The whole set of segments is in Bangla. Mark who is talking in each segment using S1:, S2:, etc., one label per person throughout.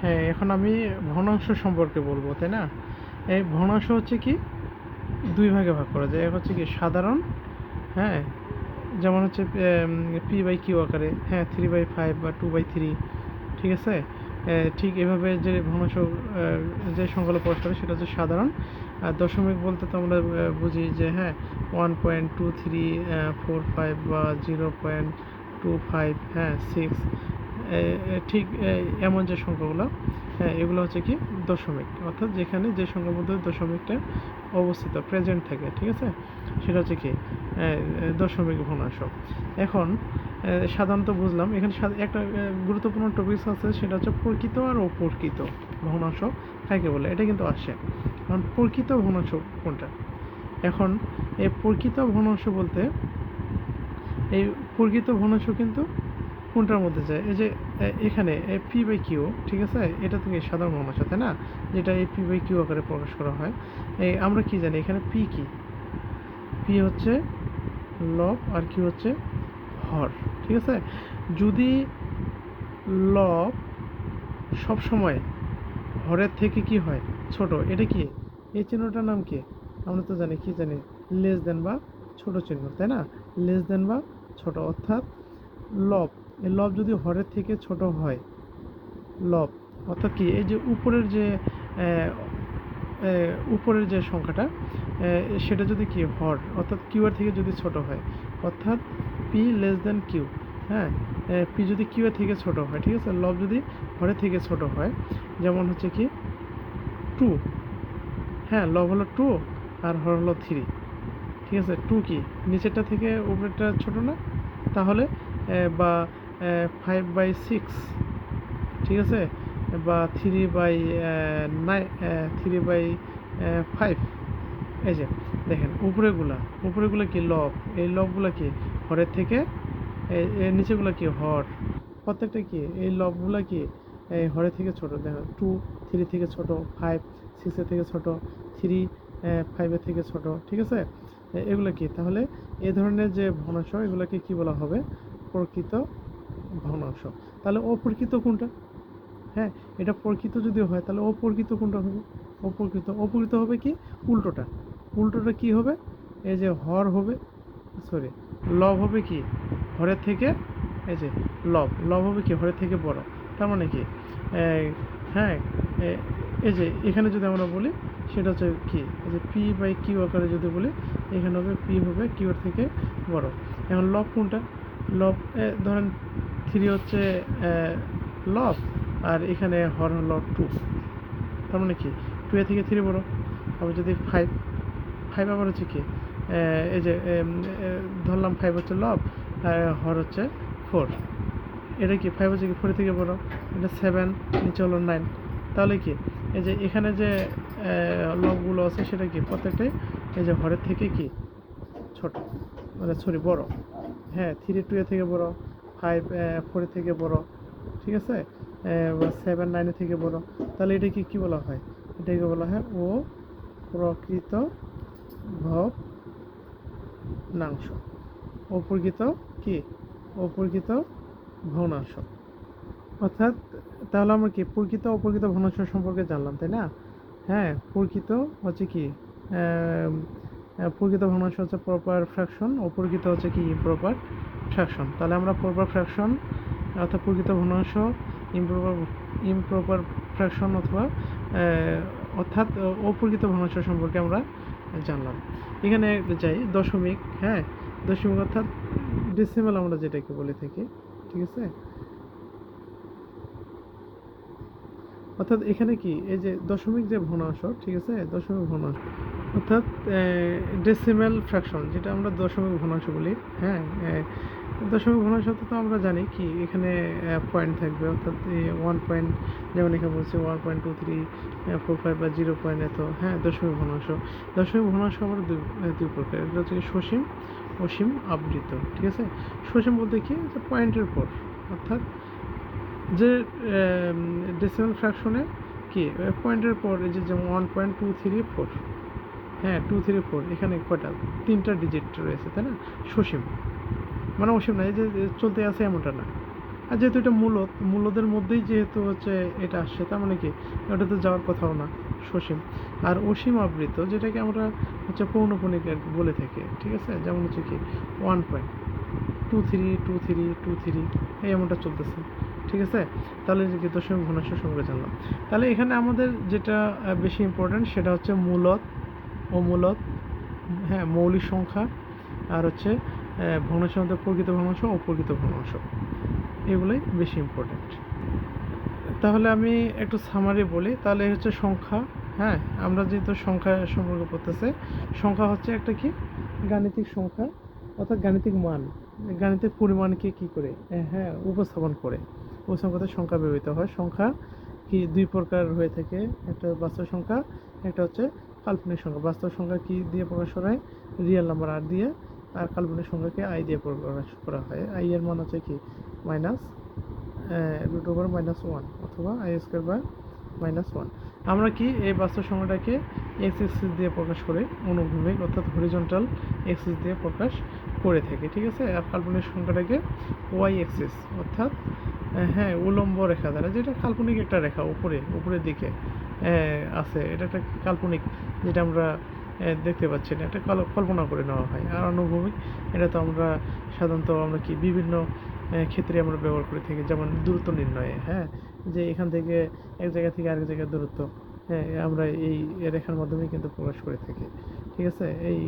S1: হ্যাঁ, এখন আমি ভগ্নাংশ সম্পর্কে বলবো, তাই না? এই ভগ্নাংশ হচ্ছে কি দুই ভাগে ভাগ করা যায়। এক হচ্ছে কি সাধারণ, হ্যাঁ, যেমন হচ্ছে পি বাই কিউ আকারে, হ্যাঁ, 3/5 বা 2/3, ঠিক আছে। ঠিক এভাবে যে ভগ্নাংশ যে সংখ্যাগুলো প্রকাশ করে সেটা হচ্ছে সাধারণ। আর দশমিক বলতে তো আমরা বুঝি যে হ্যাঁ 1.2345 বা 0.25, হ্যাঁ 6, ঠিক এমন যে সংখ্যাগুলো, হ্যাঁ এগুলো হচ্ছে কি দশমিক, অর্থাৎ যেখানে যে সংখ্যার মধ্যে দশমিকটা অবস্থিত প্রেজেন্ট থাকে, ঠিক আছে, সেটা হচ্ছে কি দশমিক ভগ্নাংশ। এখন সাধারণত বুঝলাম, এখানে একটা গুরুত্বপূর্ণ টপিকস আছে, সেটা হচ্ছে প্রকৃত আর অপ্রকৃত ভগ্নাংশ কাকে বলে, এটা কিন্তু আসে। কারণ প্রকৃত ভগ্নাংশ কোনটা? এখন এই প্রকৃত ভগ্নাংশ বলতে এই প্রকৃত ভগ্নাংশ কিন্তু কোনটার মধ্যে যায়, এই যে এখানে পি বাই কিউ, ঠিক আছে, এটা থেকে সাধারণ ভগ্নাংশ, তাই না, যেটা এই পি বাই কিউ আকারে প্রকাশ করা হয়। এই আমরা কি জানি এখানে পি কি? পি হচ্ছে লব আর কিউ হচ্ছে হর, ঠিক আছে। যদি লব সব সময় হরের থেকে কি হয় ছোট, এটা কি এই চিহ্নটার নাম কি? আমরা তো জানি, কি জানি, লেস দেন বা ছোট চিহ্ন, তাই না, লেস দেন বা ছোট, অর্থাৎ লব, এই লব যদি হরের থেকে ছোট হয়, লব অর্থাৎ কি এই যে উপরের যে উপরের যে সংখ্যাটা সেটা যদি কি হর অর্থাৎ কিউ এর থেকে যদি ছোট হয়, অর্থাৎ পি লেস দেন কিউ, হ্যাঁ, পি যদি কিউ এর থেকে ছোট হয়, ঠিক আছে, লব যদি হরের থেকে ছোট হয়, যেমন হচ্ছে কি 2, হ্যাঁ, লব হলো 2 আর হর হলো 3, ঠিক আছে। 2 কি নিচেরটা থেকে উপরেরটা ছোট না, তাহলে বা 5/6, ঠিক আছে, বা 3/5, এই যে দেখেন উপরেগুলা কি লব, এই লবগুলা কি হরের থেকে, এই নিচেগুলা কি হর, প্রত্যেকটা কি এই লবগুলা কি এই হরের থেকে ছোট, দেখেন 2 3 থেকে ছোট, 5 6 এর থেকে ছোট, 3 5 এর থেকে ছোট, ঠিক আছে। এগুলো কি তাহলে এই ধরনের যে ভগ্নাংশ এগুলোকে কি বলা হবে? প্রকৃত ভগ্নাংশ। তাহলে অপ্রকৃত কোনটা? হ্যাঁ, এটা প্রকৃত যদি হয় তাহলে অপ্রকৃত কোনটা হবে? অপ্রকৃত হবে কি উল্টোটা। উল্টোটা কি হবে? এই যে হর হবে, সরি, লব হবে কি হরের থেকে, এই যে লব হবে কি হরের থেকে বড়। তার মানে কি হ্যাঁ, এই যে এখানে যদি আমরা বলি সেটা হচ্ছে কি, এই যে পি বাই কিউ আকারে যদি বলি, এখানে হবে পি হবে কিউর থেকে বড়। এখন লব কোনটা? লব ধরেন 3 হচ্ছে লব, আর এখানে হর হলো 2, তার মানে কি 2 এর থেকে 3 বড়। আবার যদি 5 আবার হচ্ছে কি এই যে ধরলাম 5 হচ্ছে লব, হর হচ্ছে 4, এটা কি 5 হচ্ছে কি 4 থেকে বড়, এটা 7, নিচে হলো 9, তাহলে কি এই যে এখানে যে লবগুলো আছে সেটা কি প্রত্যেকটাই এই যে হরের থেকে কি ছোট, মানে সরি বড়, হ্যাঁ 3 2 এর থেকে বড়, 5 4 এর থেকে বড়, ঠিক আছে, 7 9 এর থেকে বড়। তাহলে এটা কি বলা হয়? এটাকে বলা হয় ও প্রকৃত ভগ্নাংশ। অপ্রকৃত কি? অপ্রকৃত ভগ্নাংশ। অর্থাৎ তাহলে আমরা কি প্রকৃত অপ্রকৃত ভগ্নাংশ সম্পর্কে জানলাম, তাই না? হ্যাঁ, প্রকৃত হচ্ছে কি প্রকৃত ভগ্নাংশ হচ্ছে প্রপার ফ্র্যাকশন, অপ্রকৃত হচ্ছে কি ইমপ্রপার ফ্র্যাকশন। তাহলে আমরা প্রপার ফ্র্যাকশন অর্থাৎ প্রকৃত ভগ্নাংশ, ইমপ্রপার ইমপ্রপার ফ্র্যাকশন অথবা অর্থাৎ অপ্রকৃত ভগ্নাংশ সম্পর্কে আমরা জানলাম। এখানে যাই দশমিক, হ্যাঁ, দশমিক অর্থাৎ ডেসিমাল আমরা যেটাকে বলে থাকি, ঠিক আছে। অর্থাৎ এখানে কি এই যে দশমিক যে ভগ্নাংশ, ঠিক আছে, দশমিক ভগ্নাংশ অর্থাৎ ডেসিমেল ফ্র্যাকশন যেটা আমরা দশমিক ভগ্নাংশ বলি, হ্যাঁ, দশমিক ভগ্নাংশ তো আমরা জানি কি এখানে পয়েন্ট থাকবে, অর্থাৎ 1 পয়েন্ট, যেমন এখানে বলছে 1.2345 বা 0 পয়েন্ট এত, হ্যাঁ, দশমিক ভগ্নাংশ। দশমিক ভগ্নাংশ আবার দুই প্রকার, এটা হচ্ছে সসীম, অসীম, আবৃত, ঠিক আছে। সসীম বলতে কি যে পয়েন্টের পর, অর্থাৎ যে ডেসিমাল ফ্র্যাকশনে কি পয়েন্টের পর এই যে যেমন 1.234, হ্যাঁ 234, এখানে কয়টা 3টা ডিজিট রয়েছে, তাই না, সসীম। মানে অসীম না, এই যে চলতে আছে এমনটা না, আর যেহেতু এটা মূলদের মধ্যেই যেহেতু হচ্ছে এটা আসছে, তার মানে কি ওটা তো যাওয়ার কথাও না, সসীম। আর অসীম আবৃত যেটাকে আমরা হচ্ছে পৌনঃপুনিক আর কি বলে থাকি, ঠিক আছে, যেমন হচ্ছে কি 1.23 এই এমনটা চলতেছে, ঠিক আছে। তাহলে যে কি দশমিক ভগ্নাংশ সম্পর্কে জানলাম। তাহলে এখানে আমাদের যেটা বেশি ইম্পর্ট্যান্ট সেটা হচ্ছে মূলদ, অমূলদ, হ্যাঁ, মৌলিক সংখ্যা, আর হচ্ছে ভগ্নাংশের মধ্যে প্রকৃত ভগ্নাংশ, অপ্রকৃত ভগ্নাংশ, এগুলোই বেশি ইম্পর্ট্যান্ট। তাহলে আমি একটু সামারি বলি, তাহলে হচ্ছে সংখ্যা। হ্যাঁ, আমরা যেহেতু সংখ্যা সম্পর্কে পড়তেছে, সংখ্যা হচ্ছে একটা কি গাণিতিক সংখ্যা, অর্থাৎ গাণিতিক মান, গাণিতিক পরিমাণকে কি করে হ্যাঁ উপস্থাপন করে, ওই সংখ্যাতে সংখ্যা ব্যবহৃত হয়। সংখ্যা কি দুই প্রকার হয়ে থাকে, একটা বাস্তব সংখ্যা, একটা হচ্ছে কাল্পনিক সংখ্যা। বাস্তব সংখ্যা কি দিয়ে প্রকাশ করা হয়, রিয়েল নাম্বার আর দিয়ে, আর কাল্পনিক সংখ্যাকে আই দিয়ে প্রকাশ করা হয়। আই এর মান হচ্ছে কি মাইনাস √-1 অথবা i²/-1। আমরা কি এই বাস্তব সংখ্যাটাকে এক্স এক্সিস দিয়ে প্রকাশ করে, অনুভূমিক অর্থাৎ হরিজন্টাল এক্সিস দিয়ে প্রকাশ করে থাকি, ঠিক আছে। আর কাল্পনিক সংখ্যাটাকে ওয়াই এক্সিস অর্থাৎ হ্যাঁ উলম্ব রেখা দ্বারা, যেটা কাল্পনিক একটা রেখা উপরের দিকে আছে, এটা একটা কাল্পনিক, যেটা আমরা দেখতে পাচ্ছি না, এটা কল্পনা করে নেওয়া হয়। আর অনুভূমিক, এটা তো আমরা সাধারণত আমরা কি বিভিন্ন ক্ষেত্রে আমরা ব্যবহার করে থাকি, যেমন দূরত্ব নির্ণয়ে, হ্যাঁ, যে এখান থেকে এক জায়গা থেকে আরেক জায়গার দূরত্ব, হ্যাঁ, আমরা এই রেখার মাধ্যমে কিন্তু প্রকাশ করে থাকি, ঠিক আছে। এই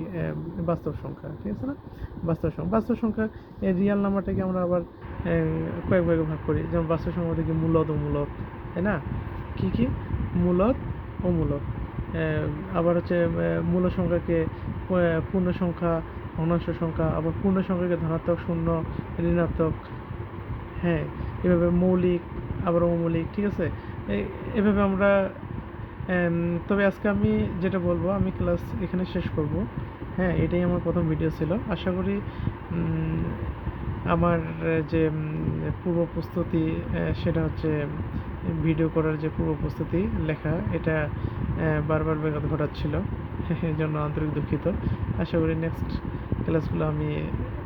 S1: বাস্তব সংখ্যা, ঠিক আছে না, বাস্তব সংখ্যা এই রিয়াল নাম্বারটাকে আমরা আবার কয়েক ভাগে ভাগ করি, যেমন বাস্তব সংখ্যা থেকে মূলদ ও মূলদ, তাই না, কি মূলদ ও মূলদ। আবার হচ্ছে মূল সংখ্যাকে পূর্ণ সংখ্যা, ভগ্নাংশ সংখ্যা, আবার পূর্ণ সংখ্যাকে ধনাত্মক, শূন্য, ঋণাত্মক, হ্যাঁ, এভাবে মৌলিক, আবার অমৌলিক, ঠিক আছে। এভাবে আমরা তবে আজকে আমি যেটা বলবো, আমি ক্লাস এখানে শেষ করব। হ্যাঁ, এটাই আমার প্রথম ভিডিও ছিল। আশা করি আমার যে পূর্ব প্রস্তুতি, সেটা হচ্ছে ভিডিও করার যে পূর্ব প্রস্তুতি লেখা, এটা বারবার ব্যাঘাত ঘটাচ্ছিল, এর জন্য আন্তরিক দুঃখিত। আশা করি নেক্সট ক্লাসগুলো আমি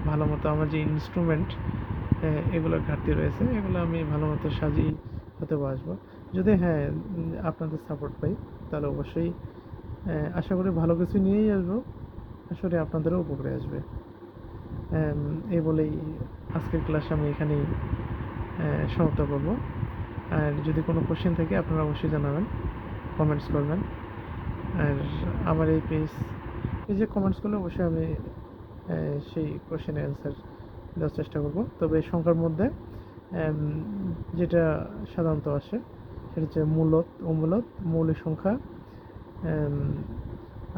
S1: ভালো মতো, আমার যে ইনস্ট্রুমেন্ট এগুলোর ঘাটতি রয়েছে, এগুলো আমি ভালো মতো সাজিয়ে হতে আসবো। যদি হ্যাঁ আপনাদের সাপোর্ট পাই, তাহলে অবশ্যই আশা করি ভালো কিছু নিয়েই আসবো, আসলে আপনাদেরও উপকারে আসবে। এই বলেই আজকের ক্লাস আমি এখানেই সমাপ্ত করব। আর যদি কোনো কোশ্চেন থাকে আপনারা অবশ্যই জানাবেন, কমেন্টস করবেন। আর আমার এই এই যে কমেন্টস করলে অবশ্যই আমি সেই কোশ্চেনের অ্যান্সার দেওয়ার চেষ্টা করব। তবে এই সংখ্যার মধ্যে যেটা সাধারণত আসে সেটা হচ্ছে মূলদ, অমূলদ, মৌলিক সংখ্যা,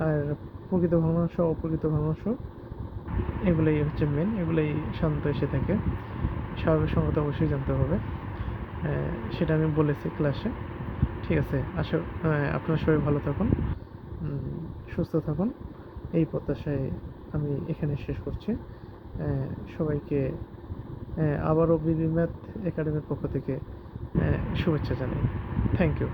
S1: আর প্রকৃত ভগ্নাংশ, অপ্রকৃত ভগ্নাংশ, এগুলোই হচ্ছে মেন, এগুলোই সাধারণত এসে থাকে। স্বাভাবিক সংখ্যা তো অবশ্যই জানতে হবে, সেটা আমি বলেছি ক্লাসে, ঠিক আছে। আপনারা সবাই ভালো থাকুন, সুস্থ থাকুন, এই প্রত্যাশায় আমি এখানে শেষ করছি। সবাইকে আবারও বিডি ম্যাথ একাডেমির পক্ষ থেকে শুভেচ্ছা জানাই। Thank you.